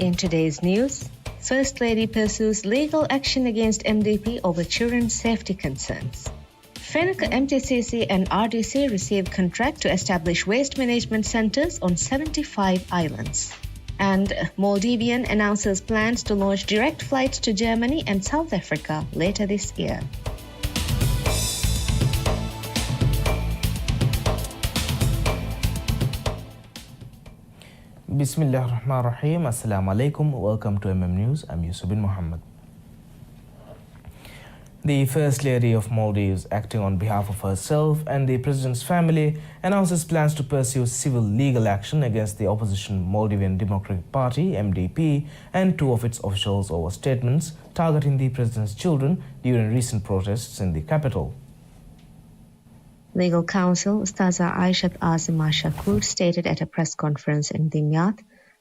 In today's news, First Lady pursues legal action against MDP over children's safety concerns. Fenaka MTCC and RDC received contract to establish waste management centers on 75 islands. And Maldivian announces plans to launch direct flights to Germany and South Africa later this year. Bismillahirrahmanirrahim. Assalamu alaikum. Welcome to News. I'm Yusuf bin Mohammed. The First Lady of Maldives, acting on behalf of herself and the President's family, announces plans to pursue civil legal action against the opposition Maldivian Democratic Party, MDP, and two of its officials over statements targeting the President's children during recent protests in the capital. Legal counsel Ustaza Aishat Azima Shakur stated at a press conference in Dimyat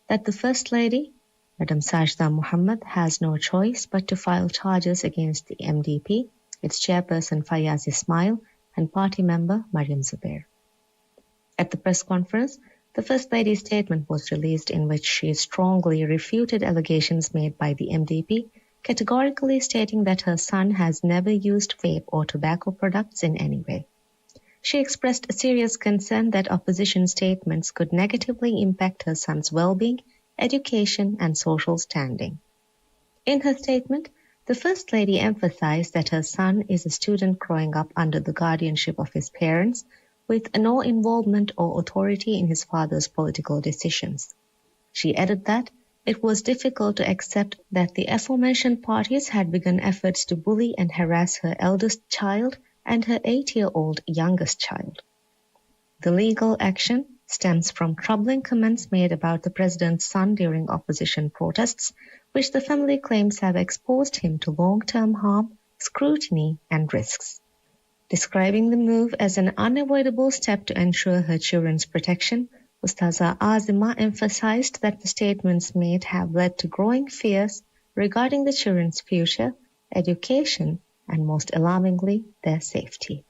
that the First Lady, Madam Sajda Muhammad, has no choice but to file charges against the MDP, its chairperson Fayaz Ismail, and party member Mariam Zubair. At the press conference, the First Lady's statement was released in which she strongly refuted allegations made by the MDP, categorically stating that her son has never used vape or tobacco products in any way. She expressed a serious concern that opposition statements could negatively impact her son's well-being, education, and social standing. In her statement, the First Lady emphasized that her son is a student growing up under the guardianship of his parents, with no involvement or authority in his father's political decisions. She added that it was difficult to accept that the aforementioned parties had begun efforts to bully and harass her eldest child and her 8-year-old youngest child. The legal action stems from troubling comments made about the President's son during opposition protests, which the family claims have exposed him to long-term harm, scrutiny, and risks. Describing the move as an unavoidable step to ensure her children's protection, Ustaza Azima emphasized that the statements made have led to growing fears regarding the children's future, education, and most alarmingly, their safety.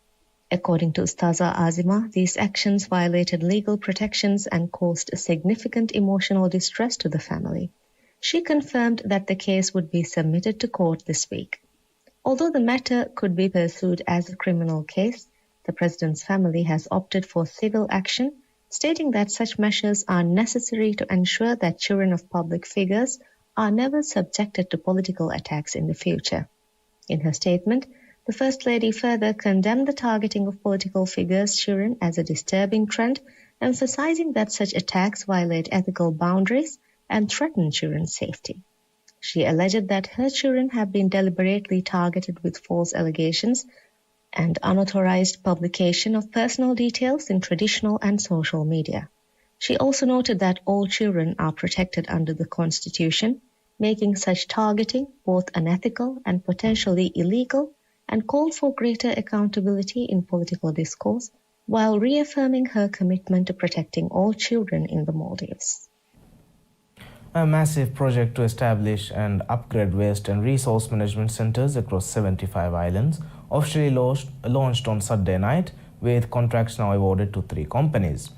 According to Ustaza Azima, these actions violated legal protections and caused a significant emotional distress to the family. She confirmed that the case would be submitted to court this week. Although the matter could be pursued as a criminal case, the President's family has opted for civil action, stating that such measures are necessary to ensure that children of public figures are never subjected to political attacks in the future. In her statement, the First Lady further condemned the targeting of political figures' children as a disturbing trend, emphasizing that such attacks violate ethical boundaries and threaten children's safety. She alleged that her children have been deliberately targeted with false allegations and unauthorized publication of personal details in traditional and social media. She also noted that all children are protected under the Constitution, making such targeting both unethical and potentially illegal, and called for greater accountability in political discourse, while reaffirming her commitment to protecting all children in the Maldives. A massive project to establish and upgrade waste and resource management centers across 75 islands officially launched on Saturday night, with contracts now awarded to 3 companies.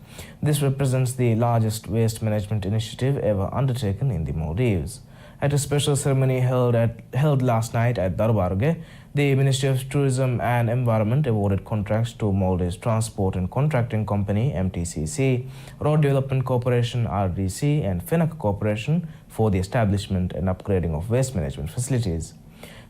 This represents the largest waste management initiative ever undertaken in the Maldives. At a special ceremony held last night at Darbarge, the Ministry of Tourism and Environment awarded contracts to Maldives Transport and Contracting Company (MTCC), Road Development Corporation (RDC), and Fenaka Corporation for the establishment and upgrading of waste management facilities.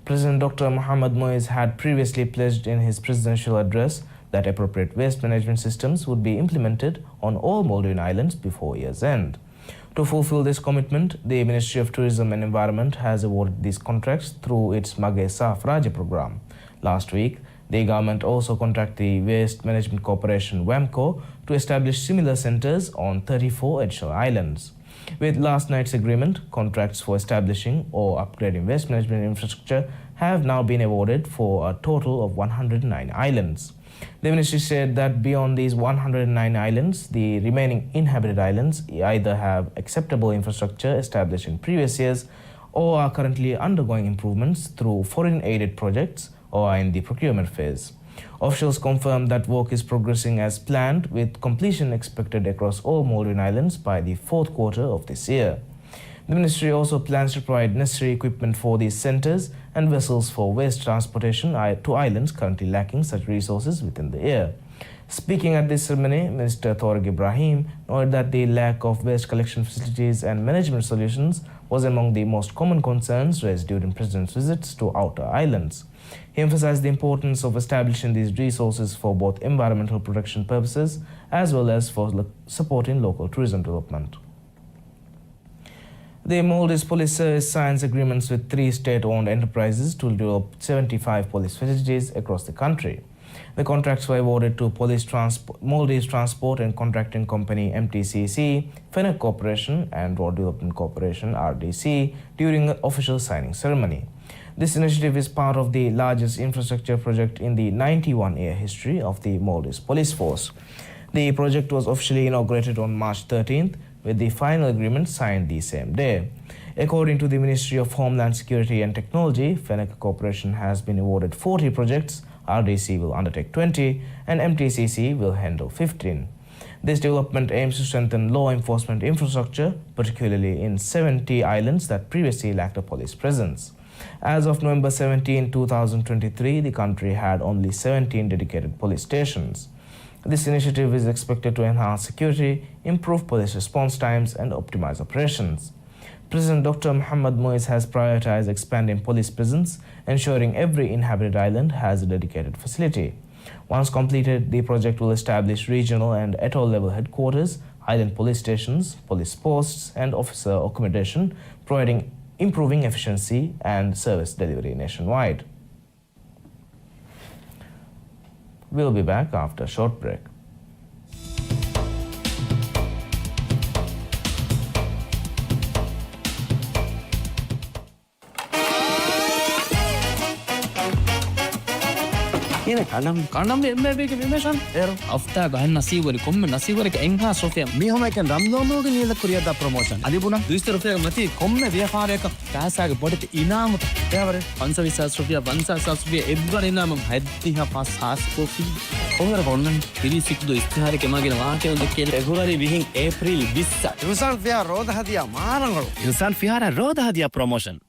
President Dr. Mohamed Moise had previously pledged in his presidential address that appropriate waste management systems would be implemented on all Maldivian islands before year's end. To fulfill this commitment, the Ministry of Tourism and Environment has awarded these contracts through its Maghe Saaf Raja program. Last week, the government also contracted the Waste Management Corporation WAMCO to establish similar centers on 34 additional islands. With last night's agreement, contracts for establishing or upgrading waste management infrastructure have now been awarded for a total of 109 islands. The ministry said that beyond these 109 islands, the remaining inhabited islands either have acceptable infrastructure established in previous years or are currently undergoing improvements through foreign-aided projects or are in the procurement phase. Officials confirmed that work is progressing as planned, with completion expected across all Maldivian islands by the fourth quarter of this year. The ministry also plans to provide necessary equipment for these centres and vessels for waste transportation to islands currently lacking such resources within the year. Speaking at this ceremony, Minister Tariq Ibrahim noted that the lack of waste collection facilities and management solutions was among the most common concerns raised during President's visits to outer islands. He emphasized the importance of establishing these resources for both environmental protection purposes as well as for supporting local tourism development. The Maldives Police Service signs agreements with 3 state-owned enterprises to develop 75 police facilities across the country. The contracts were awarded to Maldives Transport and Contracting Company MTCC, Fennec Corporation and Road Development Corporation RDC during an official signing ceremony. This initiative is part of the largest infrastructure project in the 91-year history of the Maldives Police Force. The project was officially inaugurated on March 13th, with the final agreement signed the same day. According to the Ministry of Homeland Security and Technology, Fennec Corporation has been awarded 40 projects, RDC will undertake 20, and MTCC will handle 15. This development aims to strengthen law enforcement infrastructure, particularly in 70 islands that previously lacked a police presence. As of November 17, 2023, the country had only 17 dedicated police stations. This initiative is expected to enhance security, improve police response times, and optimize operations. President Dr. Mohamed Moise has prioritized expanding police presence, ensuring every inhabited island has a dedicated facility. Once completed, the project will establish regional and atoll-level headquarters, island police stations, police posts, and officer accommodation, improving efficiency and service delivery nationwide. We'll be back after a short break. Yine kanam emmebeke bimeshan ero afta gahan nasibori komme nasibori enha sofia mi homa ken ramdonoge nila kuriyada promotion adibuna 200 rupiya mati komme vyapareka kaasage bodete inam devare 520 rupiya 500 rupiya ebbar inam haddiha pas has kofi onara konnan 36 istihare kemagena waake onde February bihin April 20 Yusan Fiha roda hadiya marangalu Yusan Fiha roda hadiya promotion.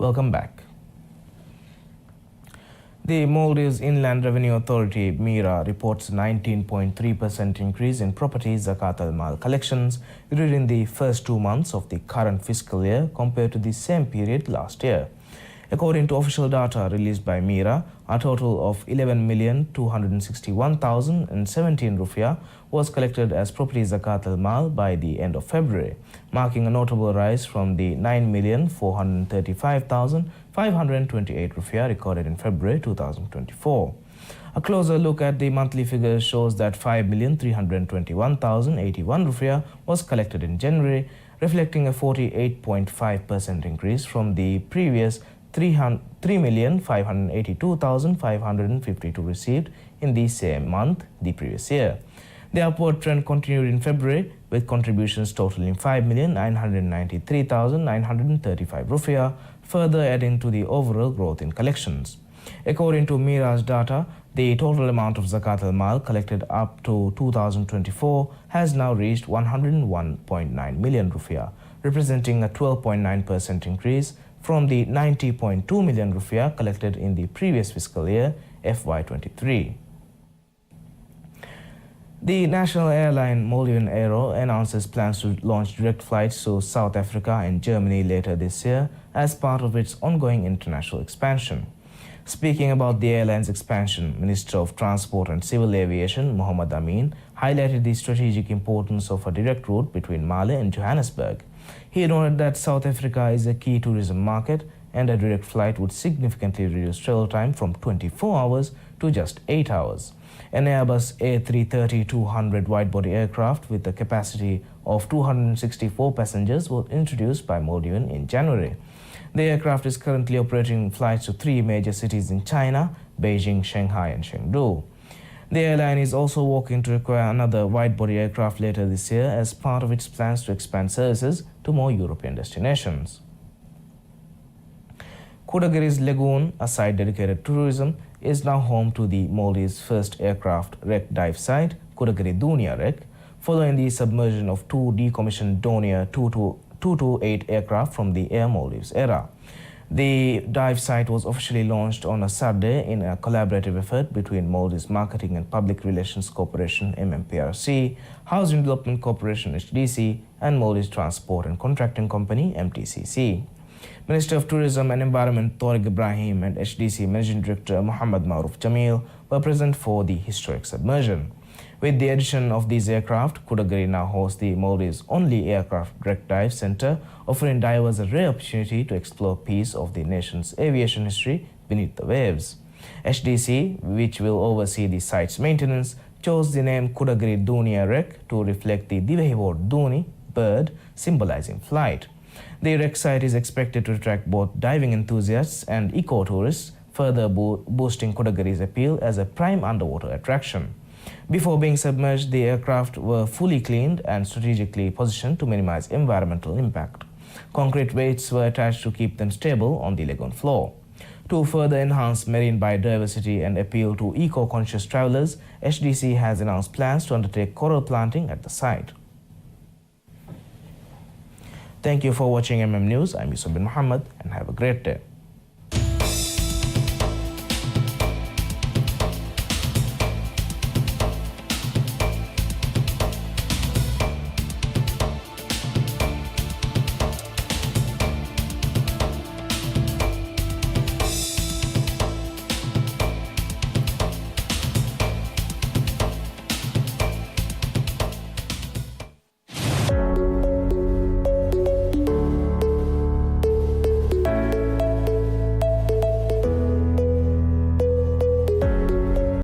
Welcome back. The Maldives Inland Revenue Authority, MIRA, reports a 19.3% increase in property Zakat al-Mal collections during the first 2 months of the current fiscal year compared to the same period last year. According to official data released by MIRA, a total of 11,261,017 rupiah was collected as property Zakat al-Mal by the end of February, marking a notable rise from the 9,435,528 rupiah recorded in February 2024. A closer look at the monthly figures shows that 5,321,081 rupiah was collected in January, reflecting a 48.5% increase from the previous 3,582,552 received in the same month the previous year. The upward trend continued in February, with contributions totaling 5,993,935 rupiah, further adding to the overall growth in collections. According to MIRA's data, the total amount of Zakat al-Mal collected up to 2024 has now reached 101.9 million rupiah, representing a 12.9% increase from the 90.2 million rupiah collected in the previous fiscal year, FY23. The national airline Maldivian Aero announces plans to launch direct flights to South Africa and Germany later this year as part of its ongoing international expansion. Speaking about the airline's expansion, Minister of Transport and Civil Aviation Mohammed Amin highlighted the strategic importance of a direct route between Male and Johannesburg. He noted that South Africa is a key tourism market and a direct flight would significantly reduce travel time from 24 hours to just 8 hours. An Airbus A330-200 wide-body aircraft with a capacity of 264 passengers was introduced by Maldivian in January. The aircraft is currently operating flights to 3 major cities in China, Beijing, Shanghai and Chengdu. The airline is also working to acquire another wide-body aircraft later this year as part of its plans to expand services to more European destinations. Kodagiri's Lagoon, a site dedicated to tourism, is now home to the Maldives' first aircraft wreck dive site, Kudagiri Dunia Wreck, following the submersion of two decommissioned Dornier 228 aircraft from the Air Maldives era. The dive site was officially launched on a Saturday in a collaborative effort between Maldives Marketing and Public Relations Corporation (MMPRC), Housing Development Corporation (HDC), and Maldives Transport and Contracting Company (MTCC). Minister of Tourism and Environment Tariq Ibrahim and HDC Managing Director Muhammad Maruf Jamil were present for the historic submersion. With the addition of these aircraft, Kudagiri now hosts the Maldives' only aircraft wreck dive center, offering divers a rare opportunity to explore a piece of the nation's aviation history beneath the waves. HDC, which will oversee the site's maintenance, chose the name Kudagiri Dunia Wreck to reflect the Divehivor Duni bird, symbolizing flight. The wreck site is expected to attract both diving enthusiasts and eco-tourists, further boosting Kudagiri's appeal as a prime underwater attraction. Before being submerged, the aircraft were fully cleaned and strategically positioned to minimize environmental impact. Concrete weights were attached to keep them stable on the lagoon floor. To further enhance marine biodiversity and appeal to eco-conscious travelers, HDC has announced plans to undertake coral planting at the site. Thank you for watching MM News. I'm Yusuf bin Muhammad and have a great day.